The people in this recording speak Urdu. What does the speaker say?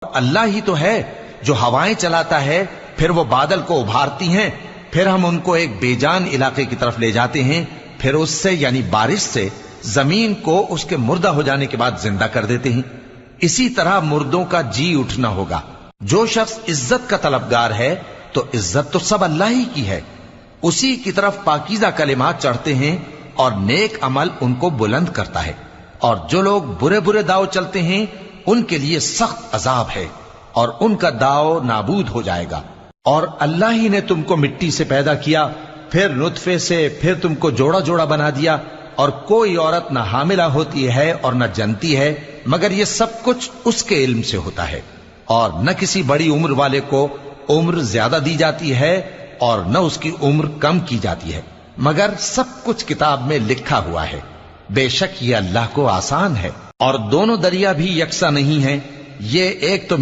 اللہ ہی تو ہے جو ہوائیں چلاتا ہے، پھر وہ بادل کو ابھارتی ہیں، پھر ہم ان کو ایک بے جان علاقے کی طرف لے جاتے ہیں، پھر اس سے یعنی بارش سے زمین کو اس کے مردہ ہو جانے کے بعد زندہ کر دیتے ہیں۔ اسی طرح مردوں کا جی اٹھنا ہوگا۔ جو شخص عزت کا طلبگار ہے تو عزت تو سب اللہ ہی کی ہے، اسی کی طرف پاکیزہ کلمات چڑھتے ہیں اور نیک عمل ان کو بلند کرتا ہے، اور جو لوگ برے برے داؤ چلتے ہیں ان کے لیے سخت عذاب ہے، اور ان کا داؤ نابود ہو جائے گا۔ اور اللہ ہی نے تم کو مٹی سے پیدا کیا، پھر نطفے سے، پھر تم کو جوڑا جوڑا بنا دیا، اور کوئی عورت نہ حاملہ ہوتی ہے اور نہ جنتی ہے، مگر یہ سب کچھ اس کے علم سے ہوتا ہے۔ اور نہ کسی بڑی عمر والے کو عمر زیادہ دی جاتی ہے اور نہ اس کی عمر کم کی جاتی ہے، مگر سب کچھ کتاب میں لکھا ہوا ہے۔ بے شک یہ اللہ کو آسان ہے۔ اور دونوں دریا بھی یکساں نہیں ہیں، یہ ایک تو